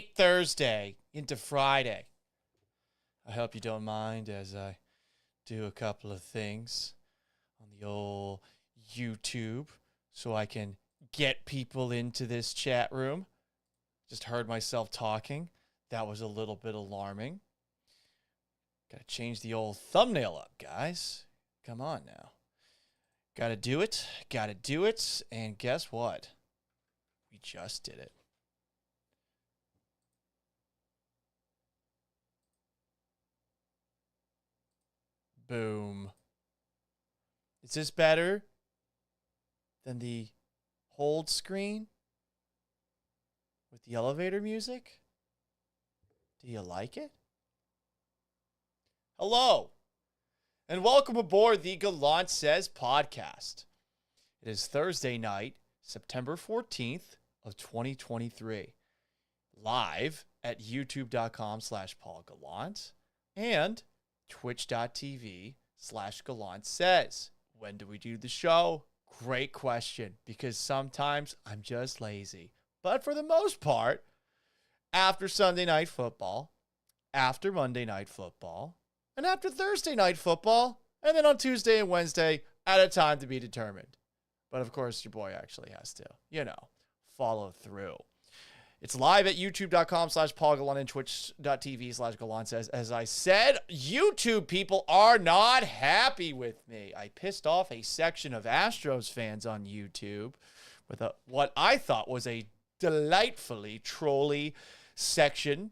Thursday into Friday. I hope you don't mind as I do a couple of things on the old YouTube so I can get people into this chat room. Just heard myself talking. That was a little bit alarming. Gotta change the old thumbnail up, guys. Come on now. Gotta do it. And guess what? We just did it. Boom. Is this better than the hold screen with the elevator music? Do you like it? Hello, and welcome aboard the Gallant Says podcast. It is Thursday night, September 14th of 2023. Live at youtube.com/Paul Gallant and twitch.tv/Gallant Says. When do we do the show? Great question, because sometimes I'm just lazy. But for the most part, after Sunday night football, after Monday night football, and after Thursday night football, and then on Tuesday and Wednesday at a time to be determined. But of course, your boy actually has to, follow through. It's live at youtube.com/Paul Gallant and twitch.tv/Gallant Says. As I said, YouTube people are not happy with me. I pissed off a section of Astros fans on YouTube with what I thought was a delightfully trolly segment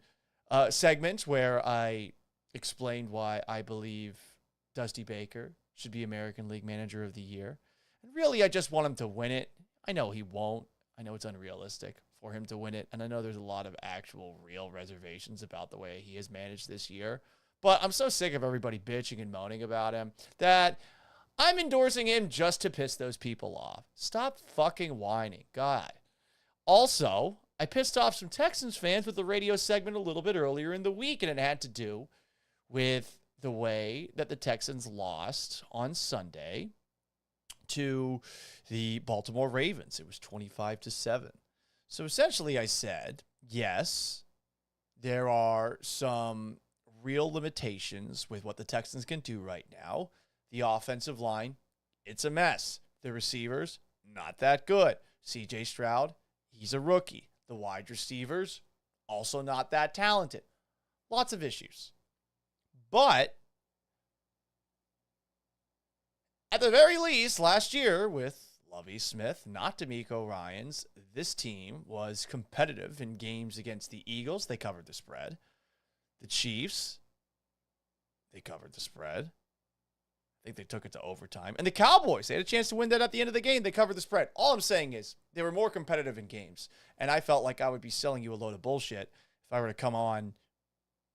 where I explained why I believe Dusty Baker should be American League Manager of the Year. And really, I just want him to win it. I know he won't. I know it's unrealistic for him to win it. And I know there's a lot of actual real reservations about the way he has managed this year. But I'm so sick of everybody bitching and moaning about him that I'm endorsing him just to piss those people off. Stop fucking whining. God. Also, I pissed off some Texans fans with the radio segment a little bit earlier in the week, and it had to do with the way that the Texans lost on Sunday to the Baltimore Ravens. It was 25-7. So essentially I said, yes, there are some real limitations with what the Texans can do right now. The offensive line, it's a mess. The receivers, not that good. C.J. Stroud, he's a rookie. The wide receivers, also not that talented. Lots of issues. But at the very least, last year with Lovie Smith, not D'Amico Ryans, this team was competitive in games against the Eagles. They covered the spread. The Chiefs, they covered the spread. I think they took it to overtime. And the Cowboys, they had a chance to win that at the end of the game. They covered the spread. All I'm saying is they were more competitive in games. And I felt like I would be selling you a load of bullshit if I were to come on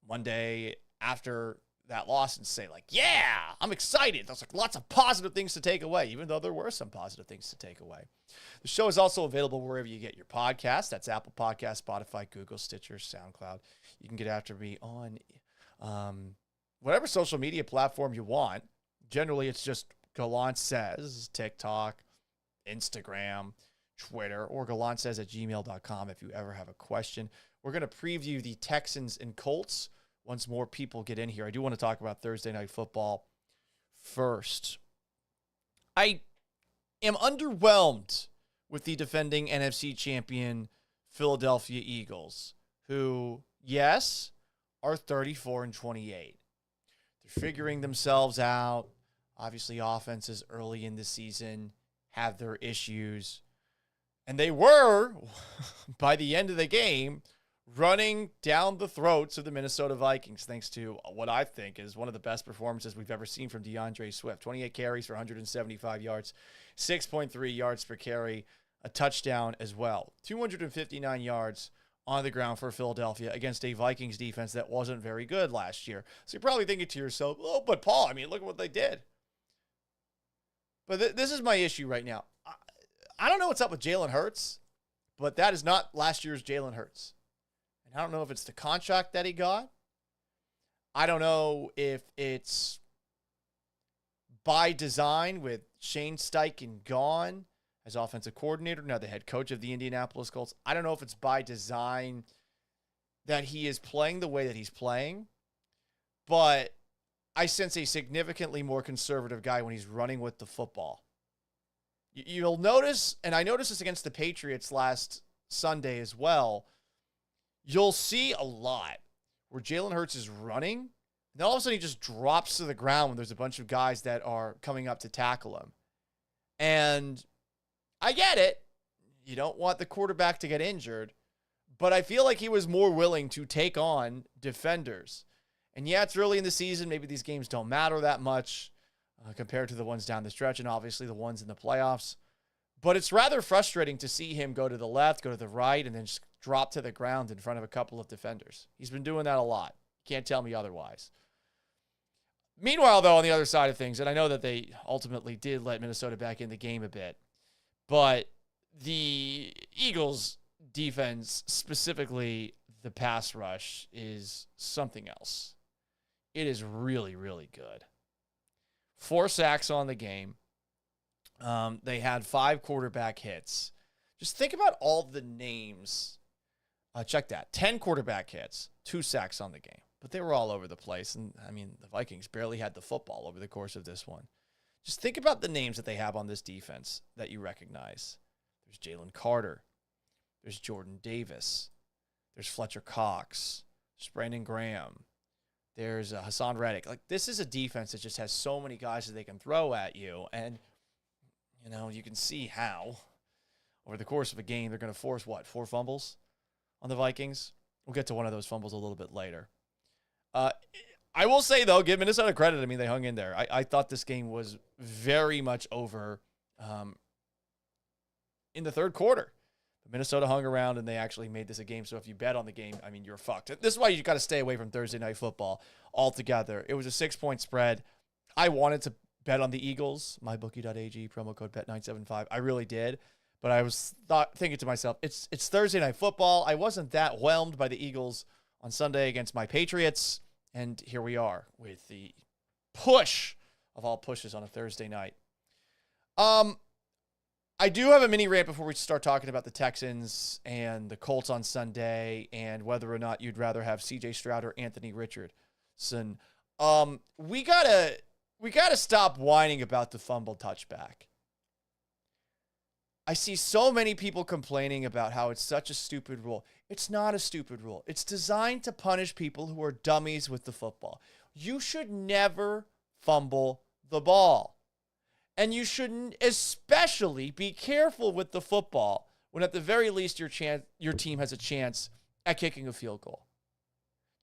Monday after that loss and say, like, yeah, I'm excited. There's like lots of positive things to take away, even though there were some positive things to take away. The show is also available wherever you get your podcasts. That's Apple Podcasts, Spotify, Google, Stitcher, SoundCloud. You can get after me on whatever social media platform you want. Generally, it's just Gallant Says, TikTok, Instagram, Twitter, or gallantsays@gmail.com if you ever have a question. We're going to preview the Texans and Colts once more people get in here. I do want to talk about Thursday Night Football first. I am underwhelmed with the defending NFC champion Philadelphia Eagles, who, yes, are 34-28. They're figuring themselves out. Obviously, offenses early in the season have their issues. And they were, by the end of the game, running down the throats of the Minnesota Vikings, thanks to what I think is one of the best performances we've ever seen from DeAndre Swift. 28 carries for 175 yards, 6.3 yards per carry, a touchdown as well. 259 yards on the ground for Philadelphia against a Vikings defense that wasn't very good last year. So you're probably thinking to yourself, oh, but Paul, look at what they did. But this is my issue right now. I don't know what's up with Jalen Hurts, but that is not last year's Jalen Hurts. And I don't know if it's the contract that he got. I don't know if it's by design with Shane Steichen gone as offensive coordinator, now the head coach of the Indianapolis Colts. I don't know if it's by design that he is playing the way that he's playing, but I sense a significantly more conservative guy when he's running with the football. You'll notice, and I noticed this against the Patriots last Sunday as well, you'll see a lot where Jalen Hurts is running, and then all of a sudden he just drops to the ground when there's a bunch of guys that are coming up to tackle him. And I get it. You don't want the quarterback to get injured, but I feel like he was more willing to take on defenders. And yeah, it's early in the season. Maybe these games don't matter that much compared to the ones down the stretch and obviously the ones in the playoffs. But it's rather frustrating to see him go to the left, go to the right, and then just drop to the ground in front of a couple of defenders. He's been doing that a lot. Can't tell me otherwise. Meanwhile, though, on the other side of things, and I know that they ultimately did let Minnesota back in the game a bit, but the Eagles' defense, specifically the pass rush, is something else. It is really, really good. 4 sacks on the game. They had 5 quarterback hits. Just think about all the names. Check that. 10 quarterback hits, 2 sacks on the game. But they were all over the place. And, I mean, the Vikings barely had the football over the course of this one. Just think about the names that they have on this defense that you recognize. There's Jalen Carter. There's Jordan Davis. There's Fletcher Cox. There's Brandon Graham. There's Hassan Reddick. Like, this is a defense that just has so many guys that they can throw at you. And, you know, you can see how over the course of a game they're going to force, 4 fumbles on the Vikings? We'll get to one of those fumbles a little bit later. I will say, though, give Minnesota credit. I mean, they hung in there. I thought this game was very much over in the third quarter. But Minnesota hung around, and they actually made this a game. So if you bet on the game, I mean, you're fucked. This is why you got to stay away from Thursday Night Football altogether. It was a 6-point spread. I wanted to bet on the Eagles, mybookie.ag, promo code bet975. I really did. But I was thinking to myself, it's Thursday Night Football. I wasn't that whelmed by the Eagles on Sunday against my Patriots. And here we are with the push of all pushes on a Thursday night. I do have a mini rant before we start talking about the Texans and the Colts on Sunday and whether or not you'd rather have C.J. Stroud or Anthony Richardson. We gotta stop whining about the fumble touchback. I see so many people complaining about how it's such a stupid rule. It's not a stupid rule. It's designed to punish people who are dummies with the football. You should never fumble the ball. And you shouldn't especially be careful with the football when at the very least your team has a chance at kicking a field goal.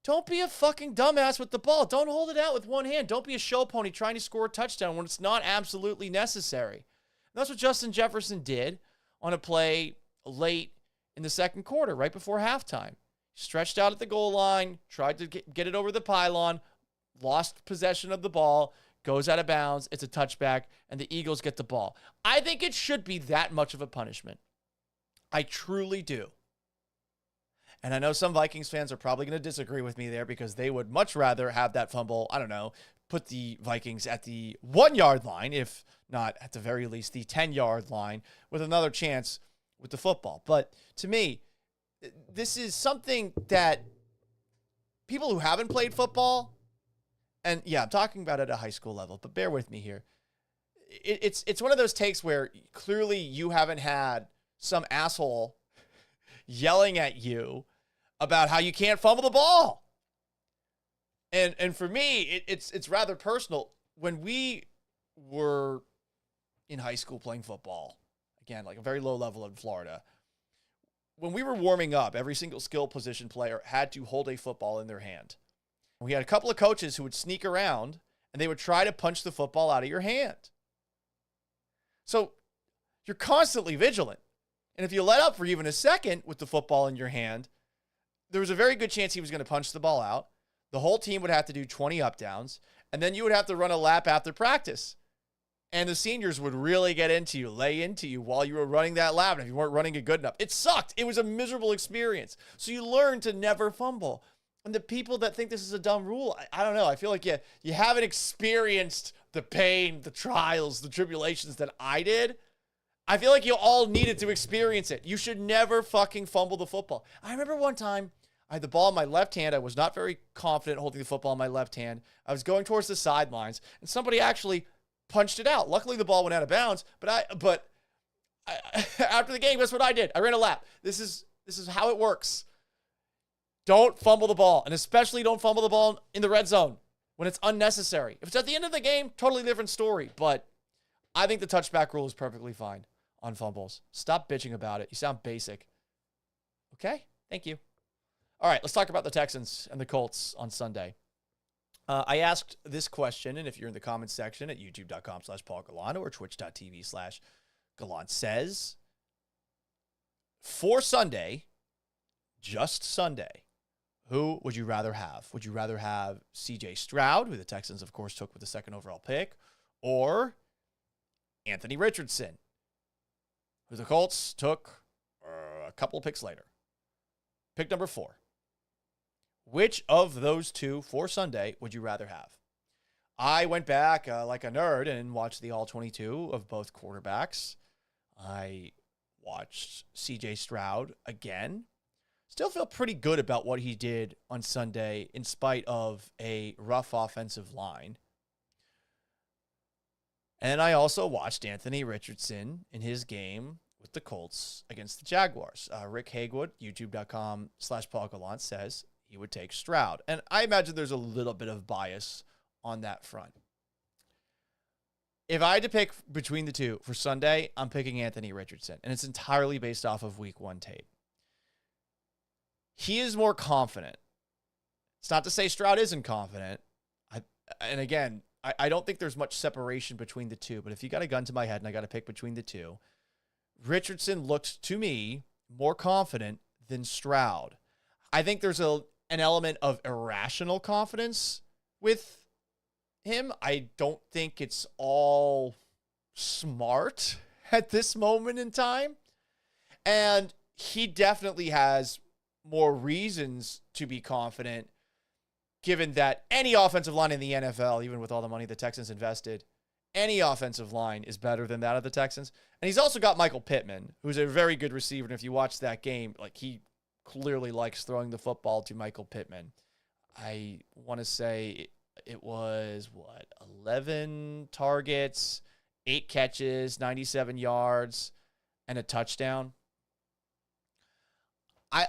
Don't be a fucking dumbass with the ball. Don't hold it out with one hand. Don't be a show pony trying to score a touchdown when it's not absolutely necessary. And that's what Justin Jefferson did on a play late in the second quarter, right before halftime. Stretched out at the goal line, tried to get it over the pylon, lost possession of the ball, goes out of bounds, it's a touchback, and the Eagles get the ball. I think it should be that much of a punishment. I truly do. And I know some Vikings fans are probably going to disagree with me there because they would much rather have that fumble, I don't know, put the Vikings at the 1-yard line, if not at the very least the 10-yard line, with another chance with the football. But to me, this is something that people who haven't played football, and yeah, I'm talking about at a high school level, but bear with me here. It's one of those takes where clearly you haven't had some asshole yelling at you about how you can't fumble the ball. And for me, it's rather personal. When we were in high school playing football, again, like a very low level in Florida, when we were warming up, every single skill position player had to hold a football in their hand. We had a couple of coaches who would sneak around and they would try to punch the football out of your hand. So you're constantly vigilant. And if you let up for even a second with the football in your hand, there was a very good chance he was going to punch the ball out. The whole team would have to do 20 up downs, and then you would have to run a lap after practice. And the seniors would really get into you, lay into you while you were running that lap. And if you weren't running it good enough, it sucked. It was a miserable experience. So you learn to never fumble. And the people that think this is a dumb rule, I don't know. I feel like you haven't experienced the pain, the trials, the tribulations that I did. I feel like you all needed to experience it. You should never fucking fumble the football. I remember one time I had the ball in my left hand. I was not very confident holding the football in my left hand. I was going towards the sidelines, and somebody actually punched it out. Luckily, the ball went out of bounds, but after the game, guess what I did? I ran a lap. This is how it works. Don't fumble the ball, and especially don't fumble the ball in the red zone when it's unnecessary. If it's at the end of the game, totally different story, but I think the touchback rule is perfectly fine on fumbles. Stop bitching about it. You sound basic. Okay? Thank you. All right, let's talk about the Texans and the Colts on Sunday. I asked this question, and if you're in the comments section at youtube.com/PaulGalano or twitch.tv/Gallant says, for Sunday, just Sunday, who would you rather have? Would you rather have C.J. Stroud, who the Texans, of course, took with the second overall pick, or Anthony Richardson, who the Colts took a couple of picks later? Pick number 4. Which of those two for Sunday would you rather have? I went back like a nerd and watched the all 22 of both quarterbacks. I watched C.J. Stroud again. Still feel pretty good about what he did on Sunday in spite of a rough offensive line. And I also watched Anthony Richardson in his game with the Colts against the Jaguars. Rick Hagewood, youtube.com/PaulGallant says he would take Stroud. And I imagine there's a little bit of bias on that front. If I had to pick between the two for Sunday, I'm picking Anthony Richardson. And it's entirely based off of week 1 tape. He is more confident. It's not to say Stroud isn't confident. I don't think there's much separation between the two. But if you got a gun to my head and I got to pick between the two, Richardson looked to me more confident than Stroud. I think there's an element of irrational confidence with him. I don't think it's all smart at this moment in time. And he definitely has more reasons to be confident, given that any offensive line in the NFL, even with all the money the Texans invested, any offensive line is better than that of the Texans. And he's also got Michael Pittman, who's a very good receiver. And if you watch that game, like, he clearly likes throwing the football to Michael Pittman. I want to say it was, 11 targets, 8 catches, 97 yards, and a touchdown.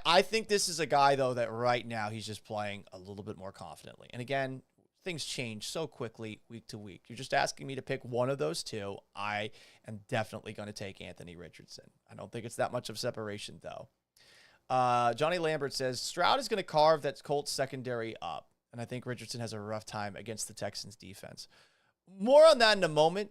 I think this is a guy, though, that right now he's just playing a little bit more confidently. And again, things change so quickly week to week. You're just asking me to pick one of those two. I am definitely going to take Anthony Richardson. I don't think it's that much of separation, though. Johnny Lambert says, Stroud is going to carve that Colts secondary up. And I think Richardson has a rough time against the Texans defense. More on that in a moment.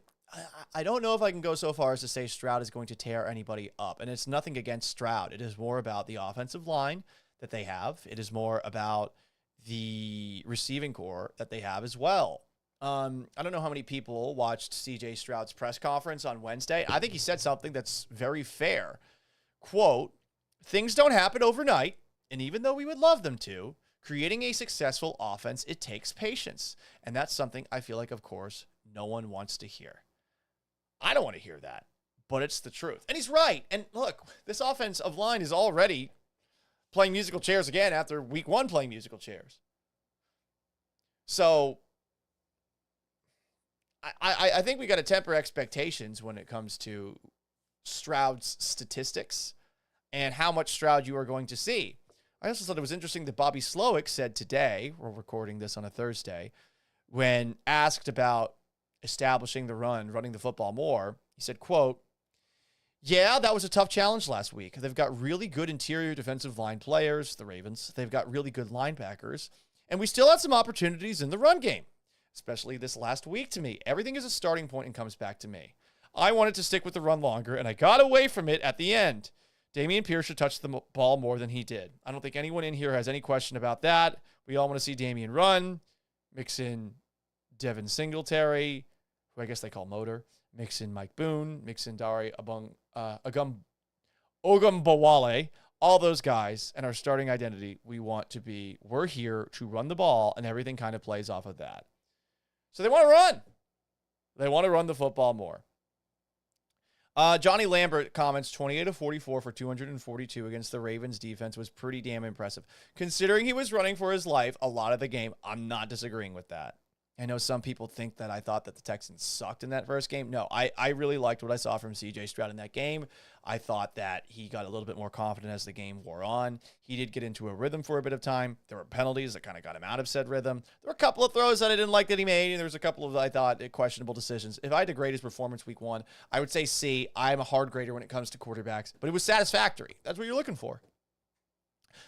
I don't know if I can go so far as to say Stroud is going to tear anybody up. And it's nothing against Stroud. It is more about the offensive line that they have. It is more about the receiving core that they have as well. I don't know how many people watched C.J. Stroud's press conference on Wednesday. I think he said something that's very fair. Quote, "Things don't happen overnight, and even though we would love them to, creating a successful offense, it takes patience." And that's something I feel like, of course, no one wants to hear. I don't want to hear that, but it's the truth. And he's right. And look, this offensive line is already playing musical chairs again after week 1 playing musical chairs. So I think we got to temper expectations when it comes to Stroud's statistics and how much Stroud you are going to see. I also thought it was interesting that Bobby Slowick said today, we're recording this on a Thursday, when asked about establishing the run, running the football more, he said, quote, "Yeah, that was a tough challenge last week. They've got really good interior defensive line players, the Ravens. They've got really good linebackers. And we still had some opportunities in the run game, especially this last week to me. Everything is a starting point and comes back to me. I wanted to stick with the run longer, and I got away from it at the end. Dameon Pierce should touch the ball more than he did. I don't think anyone in here has any question about that. We all want to see Dameon run, mix in Devin Singletary, who I guess they call Motor, mix in Mike Boone, mix in Dari Ogumbawale, all those guys, and our starting identity, we're here to run the ball, and everything kind of plays off of that. So they want to run. They want to run the football more. Johnny Lambert comments 28 of 44 for 242 against the Ravens defense was pretty damn impressive. Considering he was running for his life a lot of the game, I'm not disagreeing with that. I know some people think that I thought that the Texans sucked in that first game. No, I really liked what I saw from C.J. Stroud in that game. I thought that he got a little bit more confident as the game wore on. He did get into a rhythm for a bit of time. There were penalties that kind of got him out of said rhythm. There were a couple of throws that I didn't like that he made, and there was a couple of, I thought, questionable decisions. If I had to grade his performance week 1, I would say C. I'm a hard grader when it comes to quarterbacks, but it was satisfactory. That's what you're looking for.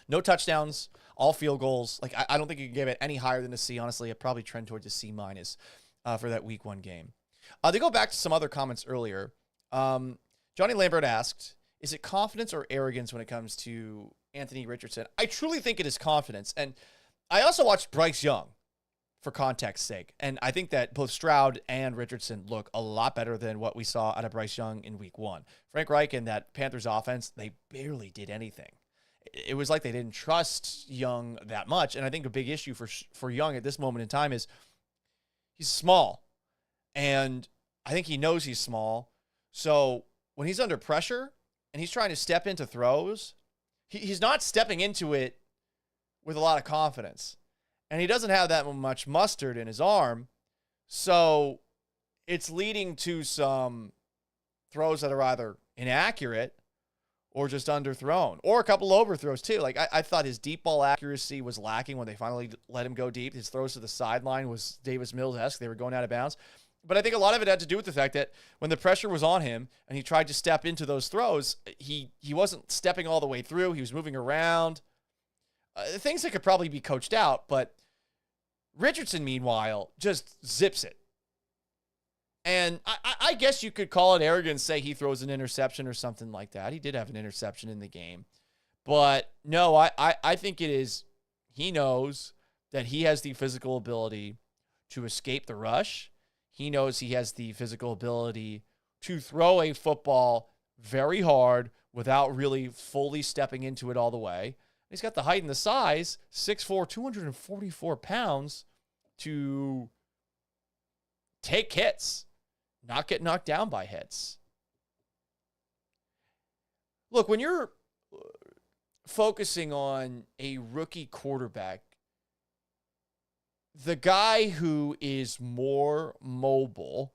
No touchdowns, all field goals. Like, I don't think you can give it any higher than a C. Honestly, I'd probably trend towards a C- for that week 1 game. They go back to some other comments earlier. Johnny Lambert asked, is it confidence or arrogance when it comes to Anthony Richardson? I truly think it is confidence. And I also watched Bryce Young for context's sake. And I think that both Stroud and Richardson look a lot better than what we saw out of Bryce Young in week 1. Frank Reich and that Panthers offense, they barely did anything. It was like they didn't trust Young that much. And I think a big issue for Young at this moment in time is he's small. And I think he knows he's small. So when he's under pressure and he's trying to step into throws, he's not stepping into it with a lot of confidence. And he doesn't have that much mustard in his arm. So it's leading to some throws that are either inaccurate or just underthrown, or a couple overthrows too. Like I thought his deep ball accuracy was lacking when they finally let him go deep. His throws to the sideline was Davis Mills-esque. They were going out of bounds. But I think a lot of it had to do with the fact that when the pressure was on him and he tried to step into those throws, he wasn't stepping all the way through. He was moving around. Things that could probably be coached out, but Richardson, meanwhile, just zips it. And I guess you could call it arrogance, say he throws an interception or something like that. He did have an interception in the game. But no, I think it is he knows that he has the physical ability to escape the rush. He knows he has the physical ability to throw a football very hard without really fully stepping into it all the way. He's got the height and the size, 6'4", 244 pounds, to take hits, not get knocked down by hits. Look, when you're focusing on a rookie quarterback, the guy who is more mobile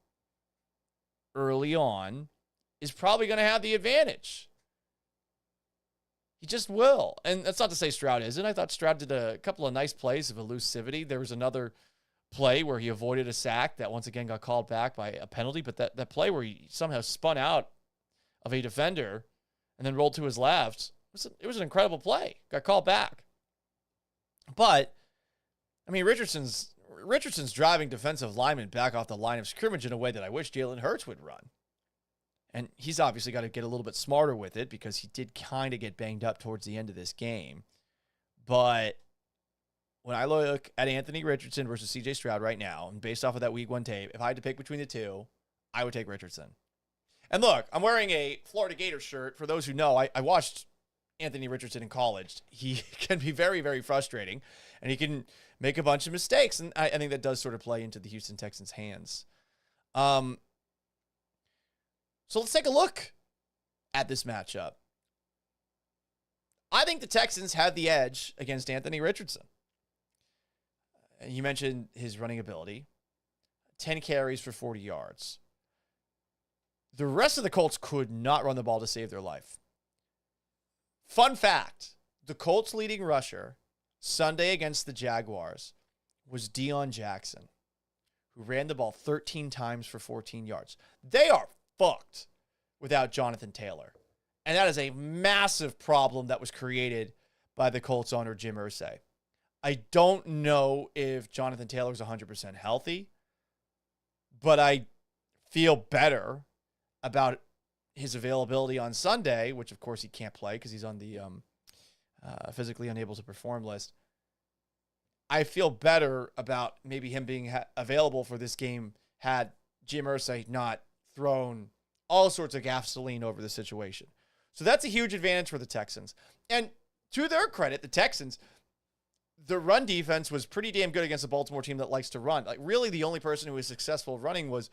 early on is probably going to have the advantage. He just will. And that's not to say Stroud isn't. I thought Stroud did a couple of nice plays of elusivity. There was another play where he avoided a sack that once again got called back by a penalty, but that play where he somehow spun out of a defender and then rolled to his left, it was an incredible play. Got called back. But, I mean, Richardson's driving defensive linemen back off the line of scrimmage in a way that I wish Jalen Hurts would run. And he's obviously got to get a little bit smarter with it because he did kind of get banged up towards the end of this game. But when I look at Anthony Richardson versus C.J. Stroud right now, and based off of that week 1 tape, if I had to pick between the two, I would take Richardson. And look, I'm wearing a Florida Gator shirt. For those who know, I watched Anthony Richardson in college. He can be very, very frustrating, and he can make a bunch of mistakes. And I think that does sort of play into the Houston Texans' hands. So let's take a look at this matchup. I think the Texans have the edge against Anthony Richardson. You mentioned his running ability. 10 carries for 40 yards. The rest of the Colts could not run the ball to save their life. Fun fact, the Colts' leading rusher Sunday against the Jaguars was Deion Jackson, who ran the ball 13 times for 14 yards. They are fucked without Jonathan Taylor. And that is a massive problem that was created by the Colts owner, Jim Irsay. I don't know if Jonathan Taylor is 100% healthy, but I feel better about his availability on Sunday, which of course he can't play because he's on the physically unable to perform list. I feel better about maybe him being available for this game had Jim Irsay not thrown all sorts of gasoline over the situation. So that's a huge advantage for the Texans. And to their credit, the Texans, the run defense was pretty damn good against a Baltimore team that likes to run. Like, really, the only person who was successful running was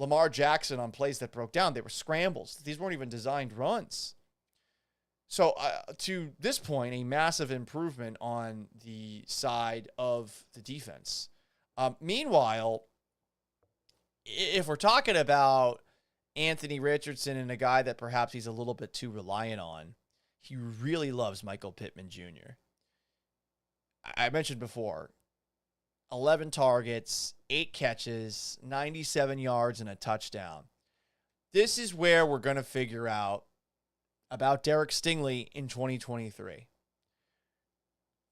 Lamar Jackson on plays that broke down. They were scrambles. These weren't even designed runs. So to this point, a massive improvement on the side of the defense. Meanwhile, if we're talking about Anthony Richardson and a guy that perhaps he's a little bit too reliant on, he really loves Michael Pittman Jr. I mentioned before, 11 targets, 8 catches, 97 yards, and a touchdown. This is where we're going to figure out about Derek Stingley in 2023.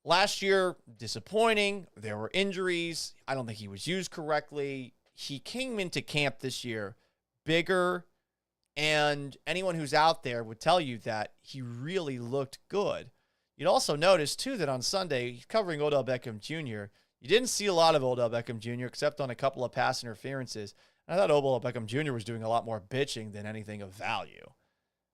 Last year, disappointing. There were injuries. I don't think he was used correctly. He came into camp this year bigger, and anyone who's out there would tell you that he really looked good. You'd also notice, too, that on Sunday, covering Odell Beckham Jr., you didn't see a lot of Odell Beckham Jr. except on a couple of pass interferences. And I thought Odell Beckham Jr. was doing a lot more bitching than anything of value.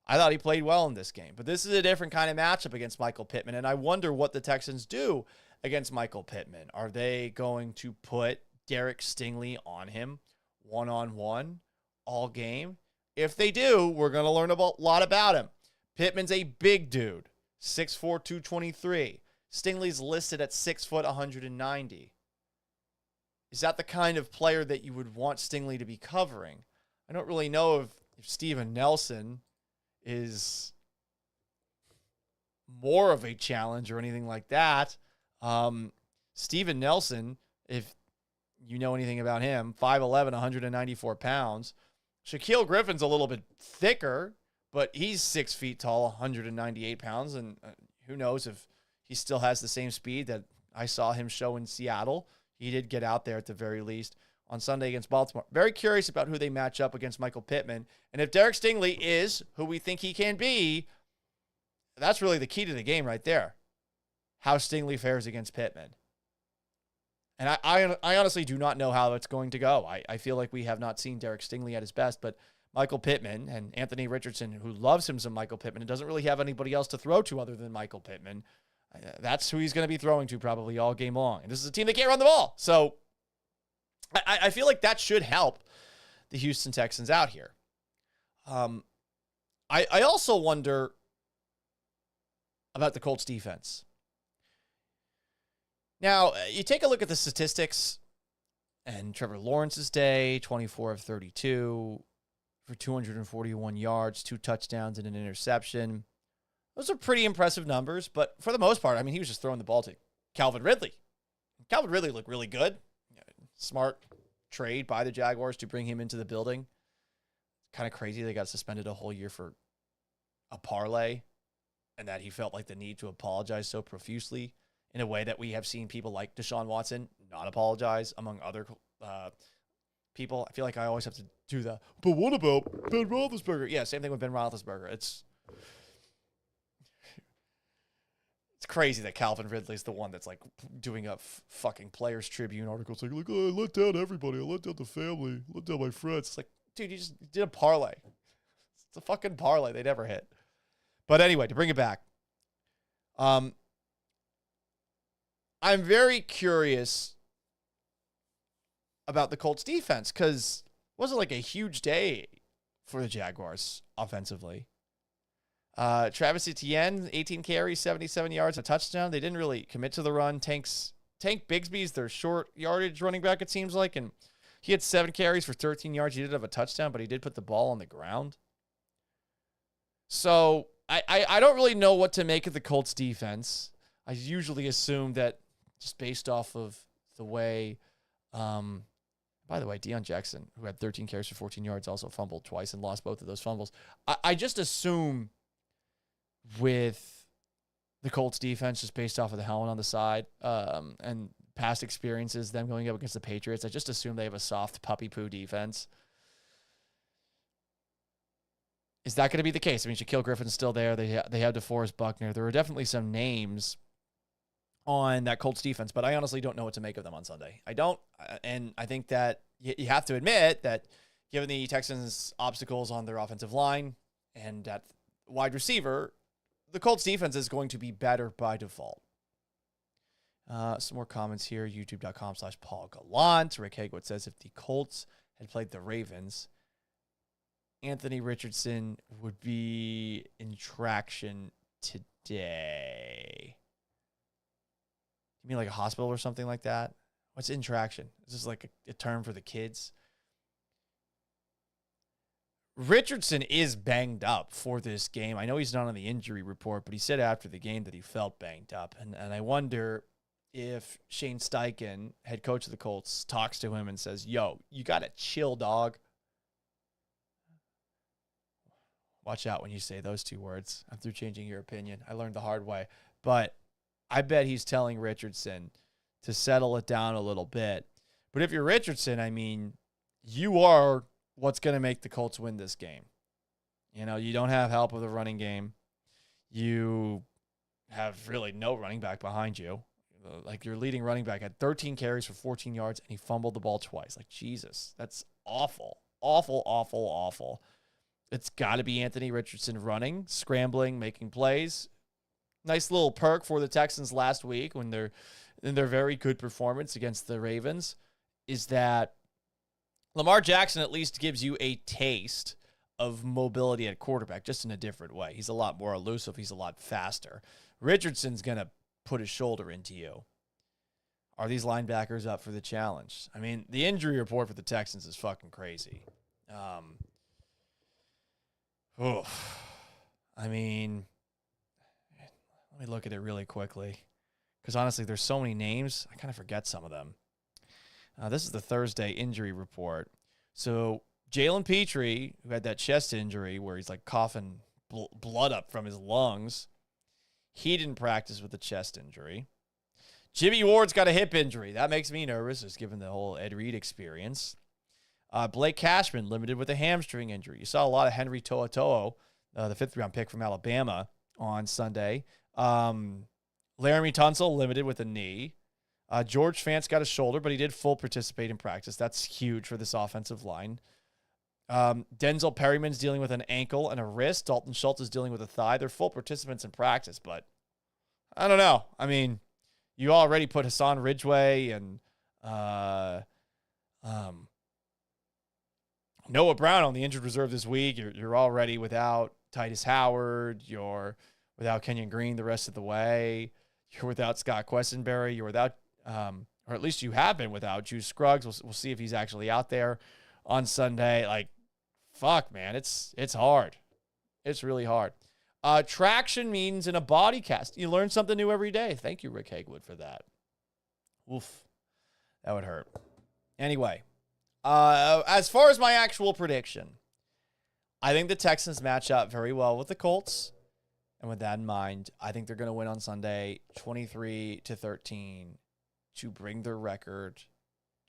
I thought he played well in this game. But this is a different kind of matchup against Michael Pittman, and I wonder what the Texans do against Michael Pittman. Are they going to put Derek Stingley on him one-on-one all game? If they do, we're going to learn a lot about him. Pittman's a big dude, 6'4", 223. Stingley's listed at 6 foot, 190. Is that the kind of player that you would want Stingley to be covering? I don't really know if Steven Nelson is more of a challenge or anything like that. Steven Nelson, if you know anything about him, 5'11", 194 pounds. Shaquille Griffin's a little bit thicker, but he's 6 feet tall, 198 pounds, and who knows if he still has the same speed that I saw him show in Seattle. He did get out there at the very least on Sunday against Baltimore. Very curious about who they match up against Michael Pittman. And if Derek Stingley is who we think he can be, that's really the key to the game right there. How Stingley fares against Pittman. And I honestly do not know how it's going to go. I feel like we have not seen Derek Stingley at his best, but Michael Pittman and Anthony Richardson, who loves him some Michael Pittman and doesn't really have anybody else to throw to other than Michael Pittman, that's who he's going to be throwing to probably all game long. And this is a team that can't run the ball. So I feel like that should help the Houston Texans out here. I also wonder about the Colts defense. Now, you take a look at the statistics, and Trevor Lawrence's day, 24 of 32 for 241 yards, 2 touchdowns, and an interception. Those are pretty impressive numbers, but for the most part, I mean, he was just throwing the ball to Calvin Ridley. Calvin Ridley looked really good. Smart trade by the Jaguars to bring him into the building. Kind of crazy they got suspended a whole year for a parlay, and that he felt like the need to apologize so profusely in a way that we have seen people like Deshaun Watson not apologize, among other people. I feel like I always have to do that. But what about Ben Roethlisberger? Yeah, same thing with Ben Roethlisberger. It's crazy that Calvin Ridley's the one that's like doing a fucking Players Tribune article saying, like, oh, I let down everybody. I let down the family. I let down my friends. It's like, dude, you just did a parlay. It's a fucking parlay. They never hit. But anyway, to bring it back, I'm very curious about the Colts defense because it wasn't like a huge day for the Jaguars offensively. Travis Etienne, 18 carries, 77 yards, a touchdown. They didn't really commit to the run. Tank Bigsby's their short yardage running back, it seems like, and he had 7 carries for 13 yards. He did have a touchdown, but he did put the ball on the ground. So I don't really know what to make of the Colts defense. I usually assume that just based off of the way, by the way, Deion Jackson, who had 13 carries for 14 yards, also fumbled twice and lost both of those fumbles. I just assume with the Colts defense, just based off of the helmet on the side and past experiences, them going up against the Patriots, I just assume they have a soft puppy poo defense. Is that going to be the case? I mean, Shaquille Griffin's still there. They have DeForest Buckner. There are definitely some names on that Colts defense, but I honestly don't know what to make of them on Sunday. I don't, and I think that you have to admit that given the Texans' obstacles on their offensive line and at wide receiver, the Colts defense is going to be better by default. Some more comments here. YouTube.com/Paul Gallant. Rick Hagwood says, if the Colts had played the Ravens, Anthony Richardson would be in traction today. You mean like a hospital or something like that? What's in traction? Is this like a term for the kids? Richardson is banged up for this game. I know he's not on the injury report, but he said after the game that he felt banged up. And I wonder if Shane Steichen, head coach of the Colts, talks to him and says, yo, you got to chill, dog. Watch out when you say those two words. I'm through changing your opinion. I learned the hard way. But I bet he's telling Richardson to settle it down a little bit. But if you're Richardson, I mean, you are what's going to make the Colts win this game. You know, you don't have help with the running game. You have really no running back behind you. Like, your leading running back had 13 carries for 14 yards, and he fumbled the ball twice. Like, Jesus, that's awful. Awful, awful, awful. It's got to be Anthony Richardson running, scrambling, making plays. Nice little perk for the Texans last week when they're in their very good performance against the Ravens is that Lamar Jackson at least gives you a taste of mobility at quarterback, just in a different way. He's a lot more elusive. He's a lot faster. Richardson's going to put his shoulder into you. Are these linebackers up for the challenge? I mean, the injury report for the Texans is fucking crazy. I mean, let me look at it really quickly. Because honestly, there's so many names, I kind of forget some of them. This is the Thursday injury report. So Jalen Petrie, who had that chest injury where he's like coughing blood up from his lungs, he didn't practice with a chest injury. Jimmy Ward's got a hip injury. That makes me nervous, just given the whole Ed Reed experience. Blake Cashman, limited with a hamstring injury. You saw a lot of Henry To'oTo'o, the fifth-round pick from Alabama, on Sunday. Laramie Tunsil, limited with a knee. George Fant's got a shoulder, but he did full participate in practice. That's huge for this offensive line. Denzel Perryman's dealing with an ankle and a wrist. Dalton Schultz is dealing with a thigh. They're full participants in practice, but I don't know. I mean, you already put Hassan Ridgeway and Noah Brown on the injured reserve this week. You're already without Titus Howard. You're without Kenyon Green the rest of the way. You're without Scott Questenberry. You're without, or at least you have been without Juice Scruggs. We'll see if he's actually out there on Sunday. Like, fuck, man, it's hard. It's really hard. Traction means in a body cast. You learn something new every day. Thank you, Rick Hagewood, for that. Oof, that would hurt. Anyway, as far as my actual prediction, I think the Texans match up very well with the Colts. And with that in mind, I think they're going to win on Sunday 23-13 to bring their record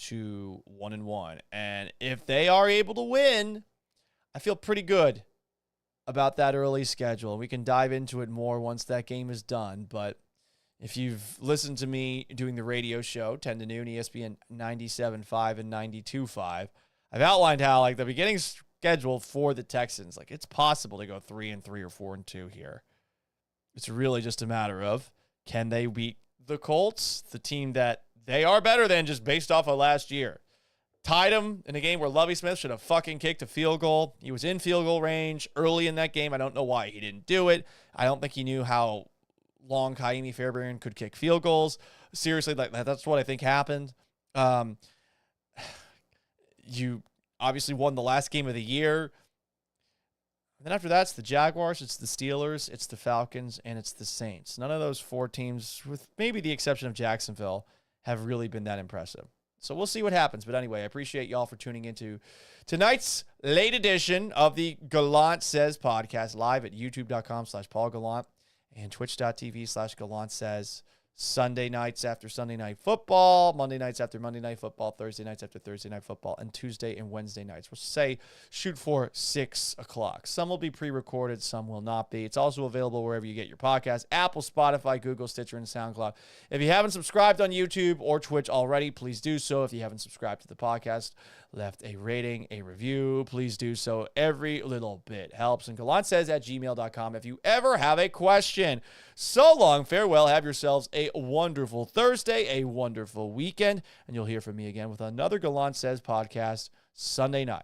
to 1-1. And if they are able to win, I feel pretty good about that early schedule. We can dive into it more once that game is done. But if you've listened to me doing the radio show, 10 to noon, ESPN 97.5 and 92.5, I've outlined how, like, the beginning schedule for the Texans, like, it's possible to go 3-3 or 4-2 here. It's really just a matter of, can they beat the Colts, the team that they are better than just based off of last year? Tied them in a game where Lovie Smith should have fucking kicked a field goal. He was in field goal range early in that game. I don't know why he didn't do it. I don't think he knew how long Kaimi Fairbairn could kick field goals. Seriously, like, that's what I think happened. You obviously won the last game of the year. And then after that, it's the Jaguars, it's the Steelers, it's the Falcons, and it's the Saints. None of those four teams, with maybe the exception of Jacksonville, have really been that impressive. So we'll see what happens. But anyway, I appreciate y'all for tuning into tonight's late edition of the Gallant Says podcast, live at youtube.com/Paul Gallant and twitch.tv/Gallant Says. Sunday nights after Sunday Night Football, Monday nights after Monday Night Football, Thursday nights after Thursday Night Football, and Tuesday and Wednesday nights. We'll say shoot for 6 o'clock. Some will be pre-recorded, some will not be. It's also available wherever you get your podcasts, Apple, Spotify, Google, Stitcher, and SoundCloud. If you haven't subscribed on YouTube or Twitch already, please do so. If you haven't subscribed to the podcast, left a rating, a review, please do so. Every little bit helps. And gallantsays@gmail.com if you ever have a question. So long, farewell, have yourselves a wonderful Thursday, a wonderful weekend, and you'll hear from me again with another Gallant Says podcast Sunday night.